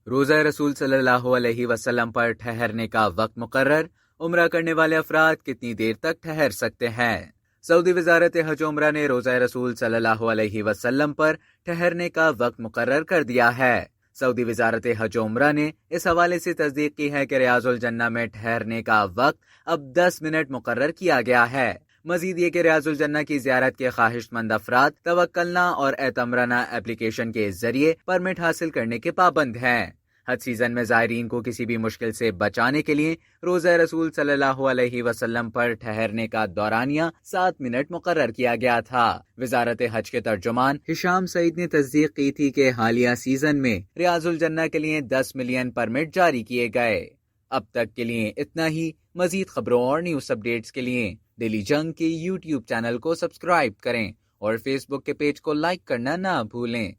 روزہ رسول صلی اللہ علیہ وسلم پر ٹھہرنے کا وقت مقرر، عمرہ کرنے والے افراد کتنی دیر تک ٹھہر سکتے ہیں؟ سعودی وزارت حج و عمرہ نے روزہ رسول صلی اللہ علیہ وسلم پر ٹھہرنے کا وقت مقرر کر دیا ہے۔ سعودی وزارت حج و عمرہ نے اس حوالے سے تصدیق کی ہے کہ ریاض الجنہ میں ٹھہرنے کا وقت اب 10 منٹ مقرر کیا گیا ہے۔ مزید یہ کہ ریاض الجنہ کی زیارت کے خواہش مند افراد توکلنا اور اعتمرنا اپلیکیشن کے ذریعے پرمٹ حاصل کرنے کے پابند ہیں۔ حج سیزن میں زائرین کو کسی بھی مشکل سے بچانے کے لیے روزہ رسول صلی اللہ علیہ وسلم پر ٹھہرنے کا دورانیہ 7 منٹ مقرر کیا گیا تھا۔ وزارت حج کے ترجمان ہشام سعید نے تصدیق کی تھی کہ حالیہ سیزن میں ریاض الجنہ کے لیے 10 ملین پرمٹ جاری کیے گئے۔ اب تک کے لیے اتنا ہی۔ مزید خبروں اور نیوز اپڈیٹس کے لیے ڈیلی جنگ کے YouTube چینل کو سبسکرائب کریں اور فیس بک کے پیج کو لائک کرنا نہ بھولیں۔